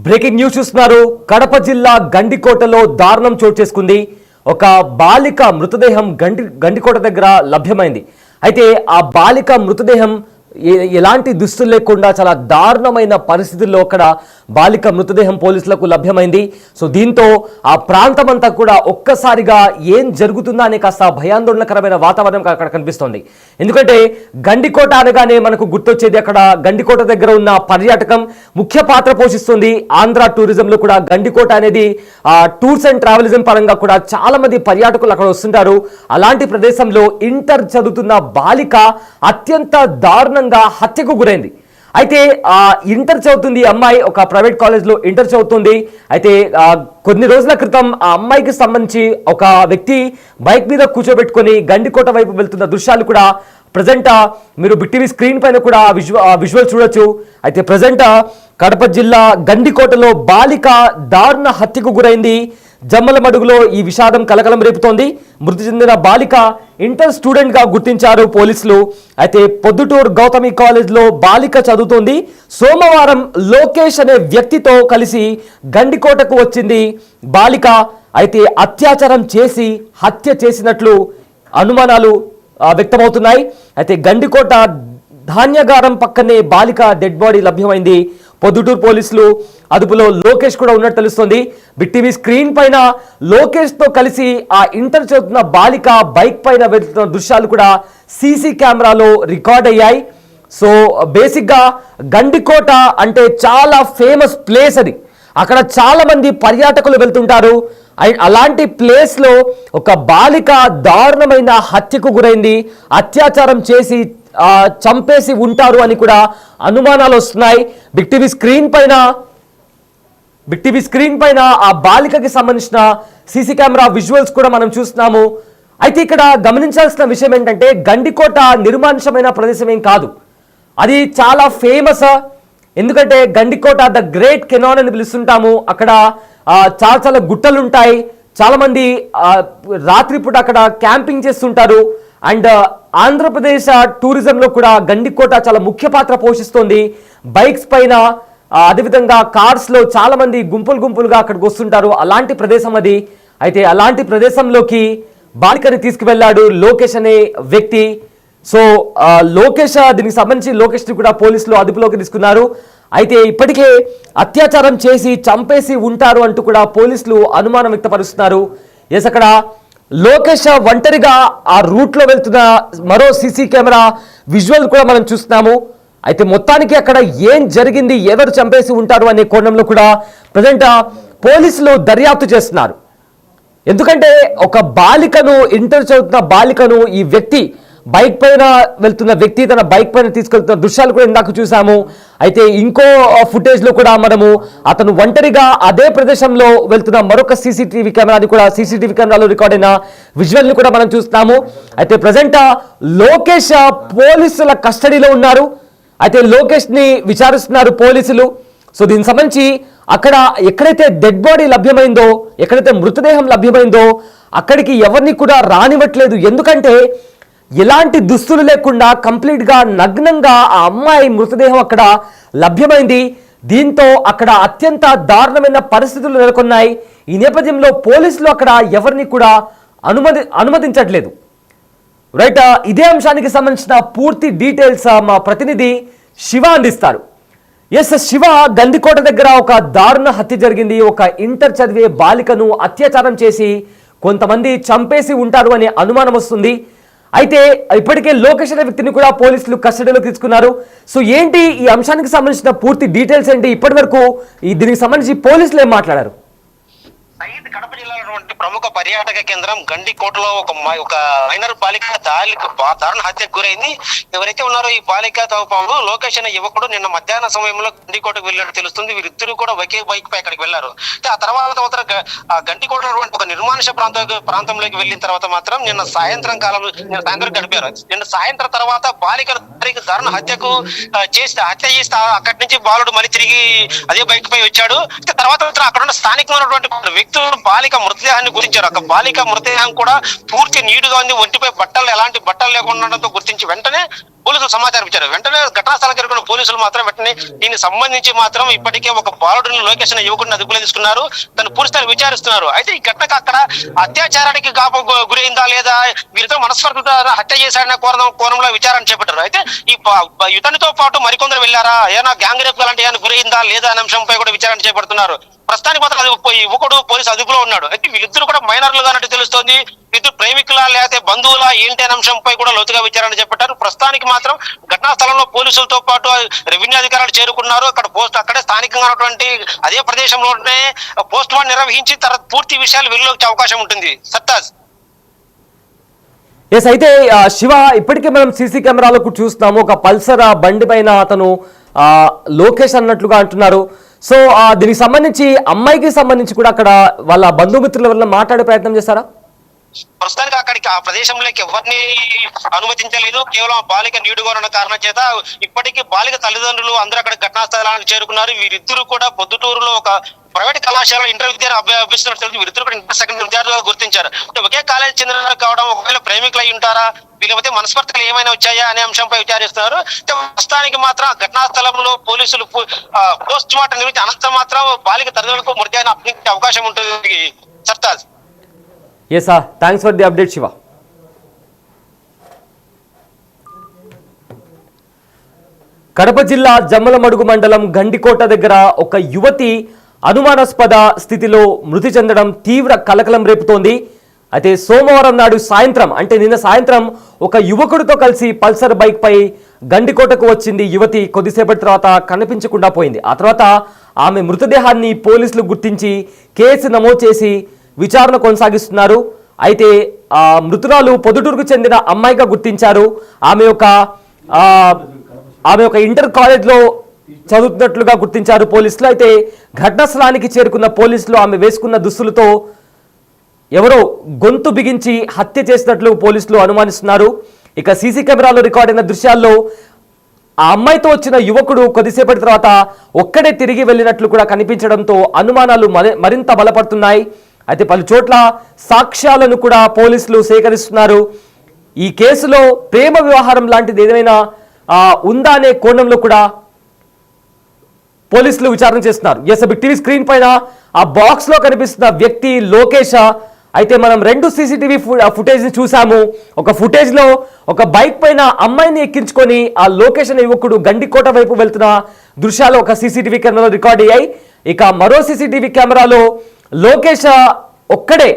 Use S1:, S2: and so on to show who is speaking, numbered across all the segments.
S1: Breaking news చూస్తున్నారు. కడప జిల్లా గండికోటలో దారుణం చోటు చేసుకుంది. ఒక బాలిక మృతదేహం గండికోట దగ్గర లభ్యమైంది. అయితే ఆ బాలిక మృతదేహం ఎలాంటి దుస్తులు లేకుండా చాలా దారుణమైన పరిస్థితుల్లో అక్కడ బాలిక మృతదేహం పోలీసులకు లభ్యమైంది. సో దీంతో ఆ ప్రాంతం అంతా కూడా ఒక్కసారిగా ఏం జరుగుతుందా అనే కాస్త భయాందోళనకరమైన వాతావరణం అక్కడ కనిపిస్తోంది. ఎందుకంటే గండికోట అనగానే మనకు గుర్తొచ్చేది అక్కడ గండికోట దగ్గర ఉన్న పర్యాటకం ముఖ్య పాత్ర పోషిస్తుంది. ఆంధ్ర టూరిజంలో కూడా గండికోట అనేది టూర్స్ అండ్ ట్రావెలిజం పరంగా కూడా చాలా మంది పర్యాటకులు అక్కడ వస్తుంటారు. అలాంటి ప్రదేశంలో ఇంటర్ చదువుతున్న బాలిక అత్యంత దారుణంగా హత్యకు గురైంది. అయితే ఇంటర్ చదువుతుంది అమ్మాయి, ఒక ప్రైవేట్ కాలేజ్లో ఇంటర్ చదువుతుంది. అయితే కొన్ని రోజుల క్రితం ఆ అమ్మాయికి సంబంధించి ఒక వ్యక్తి బైక్ మీద కూర్చోబెట్టుకొని గండికోట వైపు వెళ్తున్న దృశ్యాలు కూడా ప్రజెంట్ మీరు బిగ్ స్క్రీన్ పైన కూడా విజువల్ చూడొచ్చు. అయితే ప్రజెంట్ కడప జిల్లా గండికోటలో బాలిక దారుణ హత్యకు గురైంది. జమ్మల మడుగులో ఈ విషాదం కలకలం రేపుతోంది. మృతి చెందిన బాలిక ఇంటర్ స్టూడెంట్ గా గుర్తించారు పోలీసులు. అయితే పొద్దుటూరు గౌతమి కాలేజ్లో బాలిక చదువుతోంది. సోమవారం లోకేష్ అనే వ్యక్తితో కలిసి గండికోటకు వచ్చింది బాలిక. అయితే అత్యాచారం చేసి హత్య చేసినట్లు అనుమానాలు వ్యక్తమవుతున్నాయి. అయితే గండికోట ధాన్యగారం పక్కనే బాలిక డెడ్ బాడీ లభ్యమైంది. పొద్దుటూరు పోలీసులు అదుపులో లోకేష్ కూడా ఉన్నట్టు తెలుస్తోంది. బిగ్ టీవీ స్క్రీన్ పైన లోకేష్ తో కలిసి ఆ ఇంటర్ చదువుతున్న బాలిక బైక్ పైన వెళ్తున్న దృశ్యాలు కూడా సీసీ కెమెరాలో రికార్డ్ అయ్యాయి. సో బేసిక్గా గండికోట అంటే చాలా ఫేమస్ ప్లేస్ అది. అక్కడ చాలా మంది పర్యాటకులు వెళ్తుంటారు. అలాంటి ప్లేస్లో ఒక బాలిక దారుణమైన హత్యకు గురైంది. అత్యాచారం చేసి చంపేసి ఉంటారు అని కూడా అనుమానాలు వస్తున్నాయి. బిగ్ టీవీ స్క్రీన్ పైన ఆ బాలికకి సంబంధించిన సీసీ కెమెరా విజువల్స్ కూడా మనం చూస్తున్నాము. అయితే ఇక్కడ గమనించాల్సిన విషయం ఏంటంటే గండికోట నిర్మానుషమైన ప్రదేశం ఏం కాదు, అది చాలా ఫేమస్. ఎందుకంటే గండికోట ద గ్రేట్ కెనాన్ అని పిలుస్తుంటాము. అక్కడ చాలా గుట్టలు ఉంటాయి. చాలా మంది రాత్రిపూట అక్కడ క్యాంపింగ్ చేస్తుంటారు. అండ్ ఆంధ్రప్రదేశ్ టూరిజంలో కూడా గండికోట చాలా ముఖ్య పాత్ర పోషిస్తోంది. బైక్స్ పైన అదేవిధంగా కార్స్లో చాలా మంది గుంపులుగా అక్కడికి వస్తుంటారు. అలాంటి ప్రదేశం అది. అయితే అలాంటి ప్రదేశంలోకి బాలికని తీసుకువెళ్ళాడు లోకేష్ అనే వ్యక్తి. సో లోకేష్ దీనికి సంబంధించి లోకేష్ని కూడా పోలీసులు అదుపులోకి తీసుకున్నారు. అయితే ఇప్పటికే అత్యాచారం చేసి చంపేసి ఉంటారు అంటూ కూడా పోలీసులు అనుమానం వ్యక్తపరుస్తున్నారు. ఎస్, అక్కడ లోకేష్ ఒంటరిగా ఆ రూట్లో వెళ్తున్న మరో సీసీ కెమెరా విజువల్ కూడా మనం చూస్తున్నాము. అయితే మొత్తానికి అక్కడ ఏం జరిగింది, ఎవరు చంపేసి ఉంటారు అనే కోణంలో కూడా ప్రజెంట్ పోలీసులు దర్యాప్తు చేస్తున్నారు. ఎందుకంటే ఒక బాలికను, ఇంటర్ చదువుతున్న బాలికను ఈ వ్యక్తి బైక్ పైన వెళ్తున్న వ్యక్తి తన బైక్ పైన తీసుకెళ్తున్న దృశ్యాలు కూడా ఇందాక చూసాము. అయితే ఇంకో ఫుటేజ్లో కూడా మనము అతను ఒంటరిగా అదే ప్రదేశంలో వెళ్తున్న మరొక సీసీటీవీ కెమెరాలో రికార్డ్ అయిన విజువల్ని కూడా మనం చూస్తున్నాము. అయితే ప్రజెంట్ లోకేష్ పోలీసుల కస్టడీలో ఉన్నారు. అయితే లోకేష్ని విచారిస్తున్నారు పోలీసులు. సో దీనికి సంబంధించి అక్కడ ఎక్కడైతే డెడ్ బాడీ లభ్యమైందో, ఎక్కడైతే మృతదేహం లభ్యమైందో అక్కడికి ఎవరిని కూడా రానివ్వట్లేదు. ఎందుకంటే ఎలాంటి దుస్తులు లేకుండా కంప్లీట్గా నగ్నంగా ఆ అమ్మాయి మృతదేహం అక్కడ లభ్యమైంది. దీంతో అక్కడ అత్యంత దారుణమైన పరిస్థితులు నెలకొన్నాయి. ఈ నేపథ్యంలో పోలీసులు అక్కడ ఎవరిని కూడా అనుమతించట్లేదు. రైట్, ఇదే అంశానికి సంబంధించిన పూర్తి డీటెయిల్స్ మా ప్రతినిధి శివ అందిస్తారు. ఎస్ శివ, గండికోట దగ్గర ఒక దారుణ హత్య జరిగింది. ఒక ఇంటర్ చదివే బాలికను అత్యాచారం చేసి కొంతమంది చంపేసి ఉంటారు అనే అనుమానం వస్తుంది. అయితే ఇప్పటికే లోకేష్ అనే వ్యక్తిని కూడా పోలీసులు కస్టడీలోకి తీసుకున్నారు. సో ఏంటి ఈ అంశానికి సంబంధించిన పూర్తి డీటెయిల్స్ ఏంటి? ఇప్పటి వరకు దీనికి సంబంధించి పోలీసులు ఏం మాట్లాడారు?
S2: కడప జిల్లాలో ప్రముఖ పర్యాటక కేంద్రం గండికోటలో ఒక మైనర్ బాలిక దారుణ హత్యకు గురైంది. ఎవరైతే ఉన్నారో ఈ బాలిక తోపాలు లోకేష్ అనే యువకుడు నిన్న మధ్యాహ్న సమయంలో గండికోటకు వెళ్ళాడు తెలుస్తుంది. వీరిద్దరూ కూడా ఒకే బైక్ పై అక్కడికి వెళ్లారు. ఆ తర్వాత గండికోట ఒక నిర్మానుష ప్రాంతంలోకి వెళ్ళిన తర్వాత మాత్రం నిన్న సాయంత్రం గడిపారు. నిన్న సాయంత్రం తర్వాత బాలిక దారుణ హత్య చేస్తే అక్కడి నుంచి బాలుడు మళ్ళీ తిరిగి అదే బైక్ పై వచ్చాడు. తర్వాత అక్కడ ఉన్న స్థానికమైనటువంటి వ్యక్తులు బాలిక మృతదేహాన్ని గుర్తించారు. ఒక బాలిక మృతదేహం కూడా పూర్తి నీడుగా ఉంది. ఒంటిపై ఎలాంటి బట్టలు లేకుండా గుర్తించి వెంటనే పోలీసులు సమాచారం ఇచ్చారు. వెంటనే ఘటనా స్థలానికి చేరుకున్న పోలీసులు మాత్రం వెంటనే దీనికి సంబంధించి మాత్రం ఇప్పటికే ఒక బాలుడిని లొకేషన్ యువకుడిని అదుపులో తీసుకున్నారు. తను పూర్తిస్థాయి విచారిస్తున్నారు. అయితే ఈ ఘటనకు అక్కడ అత్యాచారానికి గురైందా లేదా వీరితో మనస్పర్ధ హత్య చేశాడనే కోణంలో విచారణ చేపట్టారు. అయితే ఈ ఇతనితో పాటు మరికొందరు వెళ్ళారా, ఏమైనా గ్యాంగ్ రేప్ లాంటి ఏమైనా గురైందా లేదా అనే అంశంపై కూడా విచారణ చేపడుతున్నారు. ప్రస్తుతానికి మాత్రం అది యువకుడు పోలీసు అదుపులో ఉన్నాడు. అయితే వీళ్ళిద్దరు కూడా మైనర్లుగా అన్నట్టు తెలుస్తోంది. ఇద్దరు ప్రేమికుల లేకపోతే బంధువుల ఏంటి అనే అంశంపై కూడా లోతుగా విచారణ చేపట్టారు. ప్రస్తుతానికి మాత్రం ఘటనా స్థలంలో పోలీసులతో పాటు రెవెన్యూ అధికారులు చేరుకున్నారు. అక్కడే స్థానికంగా ఉన్నటువంటి అదే ప్రదేశంలోనే పోస్ట్ మార్టం నిర్వహించి తర్వాత పూర్తి విషయాలు వెలుగులోకి అవకాశం ఉంటుంది. సత్తాజ్
S1: ఎస్, అయితే శివ, ఇప్పటికే మనం సీసీ కెమెరాలో చూస్తున్నాము. ఒక పల్సర్ బండి పైన అతను లోకేష్ అన్నట్లుగా అంటున్నారు. సో దీనికి సంబంధించి అమ్మాయికి సంబంధించి కూడా అక్కడ వాళ్ళ బంధుమిత్రుల వల్ల మాట్లాడే ప్రయత్నం చేస్తారా?
S2: ప్రస్తుతానికి అక్కడికి ఆ ప్రదేశంలోకి ఎవరిని అనుమతించలేదు. కేవలం బాలిక నీడుగా ఉన్న కారణం చేత ఇప్పటికీ బాలిక తల్లిదండ్రులు అందరూ అక్కడ ఘటనా స్థలానికి చేరుకున్నారు. వీరిద్దరూ కూడా పొద్దుటూరులో ఒక ప్రైవేట్ కళాశాల ఇంటర్ విద్యను అభ్యసిస్తున్నట్టు వీరిద్దరు కూడా ఇంటర్ సెకండ్ విద్యార్థులుగా గుర్తించారు. ఒకే కాలేజ్ చెందిన కావడం, ఒకవేళ ప్రేమికులు అయి ఉంటారా, వీళ్ళ మనస్పర్ధలు ఏమైనా వచ్చాయా అనే అంశంపై విచారిస్తున్నారు. ప్రస్తుతానికి మాత్రం ఘటనా స్థలంలో పోలీసులు పోస్ట్ మార్టం నిర్మించి అనంతరం మాత్రం బాలిక తల్లిదండ్రులకు మృతదేహాన్ని అప్పగించే అవకాశం ఉంటుంది. Sartaj.
S1: Yes, thanks for the update Shiva. Kadapa జిల్లా జమ్మలమడుగు మండలం గండికోట దగ్గర ఒక యువతి అనుమానాస్పద స్థితిలో మృతి చెందడం తీవ్ర కలకలం రేపుతోంది. అయితే సోమవారం నాడు సాయంత్రం, అంటే నిన్న సాయంత్రం, ఒక యువకుడితో కలిసి పల్సర్ బైక్ పై గండికోటకు వచ్చింది యువతి. కొద్దిసేపటి తర్వాత కనిపించకుండా పోయింది. ఆ తర్వాత ఆమె మృతదేహాన్ని పోలీసులు గుర్తించి కేసు నమోదు చేసి విచారణ కొనసాగిస్తున్నారు. అయితే ఆ మృతురాలు పొద్దుటూరుకు చెందిన అమ్మాయిగా గుర్తించారు. ఆమె ఒక ఇంటర్ కాలేజ్లో చదువుతున్నట్లుగా గుర్తించారు పోలీసులు. అయితే ఘటనా స్థలానికి చేరుకున్న పోలీసులు ఆమె వేసుకున్న దుస్తులతో ఎవరో గొంతు బిగించి హత్య చేసినట్లు పోలీసులు అనుమానిస్తున్నారు. ఇక సీసీ కెమెరాలో రికార్డ్ అయిన దృశ్యాల్లో ఆ అమ్మాయితో వచ్చిన యువకుడు కొద్దిసేపటి తర్వాత ఒక్కడే తిరిగి వెళ్ళినట్లు కూడా కనిపించడంతో అనుమానాలు మరింత బలపడుతున్నాయి. అయితే పలు చోట్ల సాక్ష్యాలను కూడా పోలీసులు సేకరిస్తున్నారు. ఈ కేసులో ప్రేమ వ్యవహారం లాంటిది ఏదైనా ఉందా అనే కోణంలో కూడా పోలీసులు విచారణ చేస్తున్నారు. ఎస్, బిగ్ టీవీ స్క్రీన్ పైన ఆ బాక్స్ లో కనిపిస్తున్న వ్యక్తి లోకేష్. అయితే మనం రెండు సీసీటీవీ ఫుటేజ్ ని చూసాము. ఒక ఫుటేజ్ లో ఒక బైక్ పైన అమ్మాయిని ఎక్కించుకొని ఆ లోకేష్ అనే యువకుడు గండికోట వైపు వెళ్తున్న దృశ్యాలు ఒక సీసీటీవీ కెమెరాలో రికార్డ్ అయ్యాయి. ఇక మరో సీసీటీవీ కెమెరాలో లోకేష్ ఒక్కడే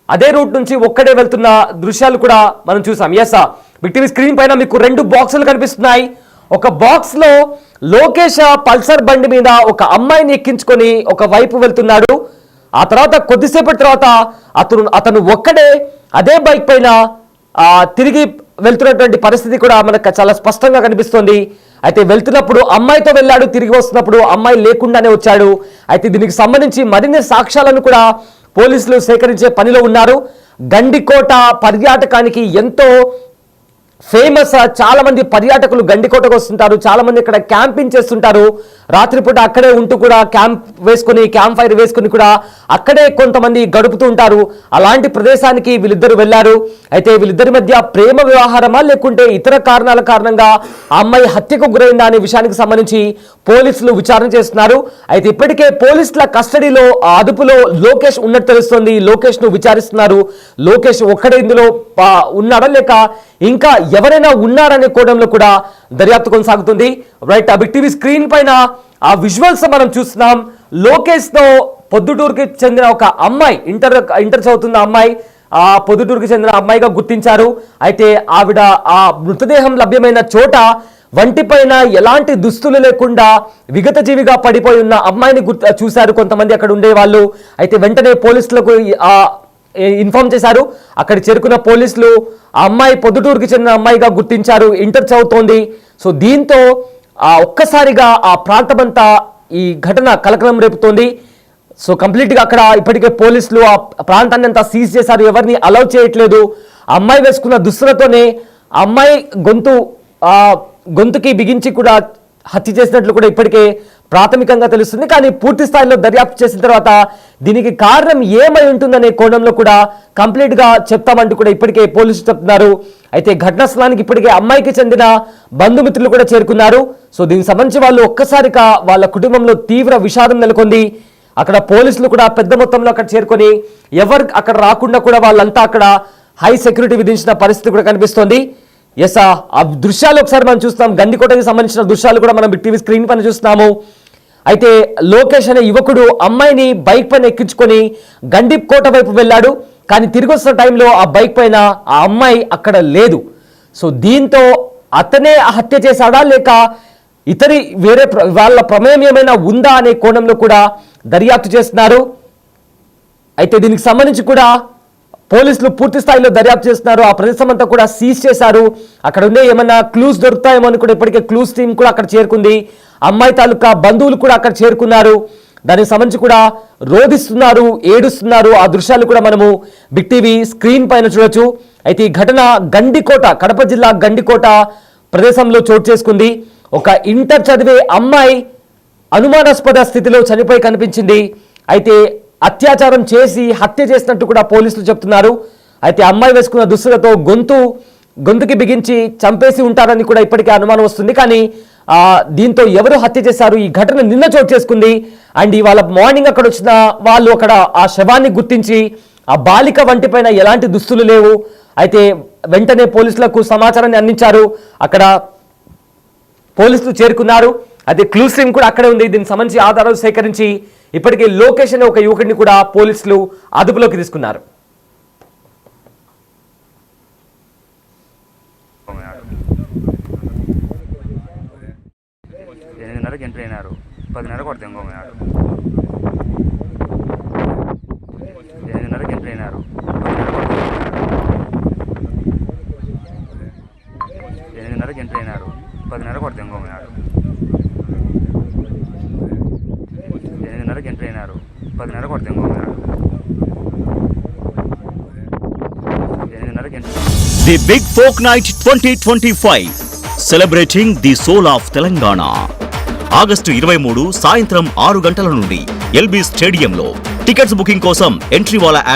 S1: అదే రూట్ నుంచి ఒక్కడే వెళ్తున్న దృశ్యాలు కూడా మనం చూసాం. ఎస్, బిగ్ టీవీ స్క్రీన్ పైన మీకు రెండు బాక్సులు కనిపిస్తున్నాయి. ఒక బాక్స్ లో లోకేష్ పల్సర్ బండి మీద ఒక అమ్మాయిని ఎక్కించుకొని ఒక వైపు వెళ్తున్నాడు. ఆ తర్వాత కొద్దిసేపటి తర్వాత అతను ఒక్కడే అదే బైక్ పైన తిరిగి వెళ్తున్నటువంటి పరిస్థితి కూడా మనకు చాలా స్పష్టంగా కనిపిస్తోంది. అయితే వెళ్తున్నప్పుడు అమ్మాయితో వెళ్ళాడు, తిరిగి వస్తున్నప్పుడు అమ్మాయి లేకుండానే వచ్చాడు. అయితే దీనికి సంబంధించి మరిన్ని సాక్ష్యాలను కూడా పోలీసులు సేకరించే పనిలో ఉన్నారు. గండికోట పర్యాటకానికి ఎంతో ఫేమస్. చాలా మంది పర్యాటకులు గండికోటకు వస్తుంటారు. చాలా మంది ఇక్కడ క్యాంపింగ్ చేస్తుంటారు. రాత్రిపూట అక్కడే ఉంటూ కూడా క్యాంప్ ఫైర్ వేసుకుని కూడా అక్కడే కొంతమంది గడుపుతూ ఉంటారు. అలాంటి ప్రదేశానికి వీళ్ళిద్దరు వెళ్ళారు. అయితే వీళ్ళిద్దరి మధ్య ప్రేమ వ్యవహారమా లేకుంటే ఇతర కారణాల కారణంగా ఆ అమ్మాయి హత్యకు గురైందా అనే విషయానికి సంబంధించి పోలీసులు విచారణ చేస్తున్నారు. అయితే ఇప్పటికే పోలీసుల కస్టడీలో అదుపులో లోకేష్ ఉన్నట్టు తెలుస్తోంది. లోకేష్ ను విచారిస్తున్నారు. లోకేష్ ఒక్కడే ఇందులో ఉన్నాడా లేక ఇంకా ఎవరైనా ఉన్నారనే కోణంలో కూడా దర్యాప్తు కొనసాగుతుంది. రైట్, బిగ్ టీవీ స్క్రీన్ పైన ఆ విజువల్స్ మనం చూస్తున్నాం. లోకేష్ తో పొద్దుటూరుకి చెందిన ఒక అమ్మాయి, ఇంటర్ చదువుతున్న అమ్మాయి, ఆ పొద్దుటూరుకి చెందిన అమ్మాయిగా గుర్తించారు. అయితే ఆవిడ ఆ మృతదేహం లభ్యమైన చోట వంటిపైన ఎలాంటి దుస్తులు లేకుండా విగత జీవిగా పడిపోయి ఉన్న అమ్మాయిని చూశారు కొంతమంది అక్కడ ఉండేవాళ్ళు. అయితే వెంటనే పోలీసులకు ఇన్ఫార్మ్ చేశారు. అక్కడ చేరుకున్న పోలీసులు ఆ అమ్మాయి పొద్దుటూరుకి చెందిన అమ్మాయిగా గుర్తించారు. ఇంటర్ చదువుతోంది. సో దీంతో ఒక్కసారిగా ఆ ప్రాంతమంతా ఈ ఘటన కలకలం రేపుతోంది. సో కంప్లీట్గా అక్కడ ఇప్పటికే పోలీసులు ఆ ప్రాంతాన్ని అంతా సీజ్ చేశారు. ఎవరిని అలౌ చేయట్లేదు. ఆ అమ్మాయి వేసుకున్న దుస్తులతోనే ఆ అమ్మాయి గొంతుకి బిగించి కూడా హత్య చేసినట్లు కూడా ఇప్పటికే ప్రాథమికంగా తెలుస్తుంది. కానీ పూర్తి స్థాయిలో దర్యాప్తు చేసిన తర్వాత దీనికి కారణం ఏమై ఉంటుందనే కోణంలో కూడా కంప్లీట్ గా చెప్తామంటూ కూడా ఇప్పటికే పోలీసులు చెప్తున్నారు. అయితే ఘటనా స్థలానికి ఇప్పటికే అమ్మాయికి చెందిన బంధుమిత్రులు కూడా చేరుకున్నారు. సో దీనికి సంబంధించి వాళ్ళు ఒక్కసారిగా వాళ్ళ కుటుంబంలో తీవ్ర విషాదం నెలకొంది. అక్కడ పోలీసులు కూడా పెద్ద మొత్తంలో అక్కడ చేరుకొని ఎవరు అక్కడ రాకుండా కూడా వాళ్ళంతా అక్కడ హై సెక్యూరిటీ విధించిన పరిస్థితి కూడా కనిపిస్తోంది. ఎస్, ఆ దృశ్యాలు ఒకసారి మనం చూస్తాం. గండికోటకి సంబంధించిన దృశ్యాలు కూడా మనం టీవీ స్క్రీన్ పైన చూస్తున్నాము. అయితే లోకేష్ అనే యువకుడు అమ్మాయిని బైక్ పైన ఎక్కించుకొని గండికోట వైపు వెళ్ళాడు. కానీ తిరిగి వస్తున్న టైంలో ఆ బైక్ పైన ఆ అమ్మాయి అక్కడ లేదు. సో దీంతో అతనే హత్య చేశాడా లేక ఇతరి వేరే వాళ్ళ ప్రమేయం ఏమైనా ఉందా అనే కోణంలో కూడా దర్యాప్తు చేస్తున్నారు. అయితే దీనికి సంబంధించి కూడా పోలీసులు పూర్తి స్థాయిలో దర్యాప్తు చేస్తున్నారు. ఆ ప్రదేశం అంతా కూడా సీజ్ చేశారు. అక్కడ ఉండే ఏమైనా క్లూస్ దొరుకుతాయేమో అని కూడా ఇప్పటికే క్లూస్ టీం కూడా అక్కడ చేరుకుంది. అమ్మాయి తాలూకా బంధువులు కూడా అక్కడ చేరుకున్నారు. దానికి సంబంధించి కూడా రోధిస్తున్నారు, ఏడుస్తున్నారు. ఆ దృశ్యాలు కూడా మనము బిగ్ టీవీ స్క్రీన్ పైన చూడొచ్చు. అయితే ఈ ఘటన గండికోట, కడప జిల్లా గండికోట ప్రదేశంలో చోటు చేసుకుంది. ఒక ఇంటర్ చదివే అమ్మాయి అనుమానాస్పద స్థితిలో చనిపోయి కనిపించింది. అయితే అత్యాచారం చేసి హత్య చేసినట్టు కూడా పోలీసులు చెప్తున్నారు. అయితే అమ్మాయి వేసుకున్న దుస్తులతో గొంతుకి బిగించి చంపేసి ఉంటారని కూడా ఇప్పటికే అనుమానం వస్తుంది. కానీ దీంతో ఎవరు హత్య చేశారు? ఈ ఘటన నిన్న చోటు చేసుకుంది. అండ్ ఇవాళ మార్నింగ్ అక్కడ వచ్చిన వాళ్ళు అక్కడ ఆ శవాన్ని గుర్తించి ఆ బాలిక వంటి పైన ఎలాంటి దుస్తులు లేవు. అయితే వెంటనే పోలీసులకు సమాచారాన్ని అందించారు. అక్కడ పోలీసులు చేరుకున్నారు. అయితే క్లూస్ టీమ్ కూడా అక్కడే ఉంది. దీనికి సంబంధించి ఆధారాలు సేకరించి ఇప్పటికే లోకేష్ అనే ఒక యువకుడిని కూడా పోలీసులు అదుపులోకి తీసుకున్నారు.
S3: ఎంట్రీ అయినారు 10:30 కొడితే ఇంకోమన్నాడు 8:30 ఎంట్రీ అయినారు 8:30 ఎంట్రీ అయినారు 10:30 కొడితే ఇంకోమన్నాడు 8:30 ఎంట్రీ అయినారు 10:30 కొడితే ఇంకోమన్నాడు 8:30 entry.
S4: The big folk night 2025 celebrating the soul of Telangana. August 23 సాయంత్రం 6 గంటల నుండి ఎల్బీ స్టేడియంలో. టికెట్స్ బుకింగ్ కోసం ఎంట్రీ వాళ్ళ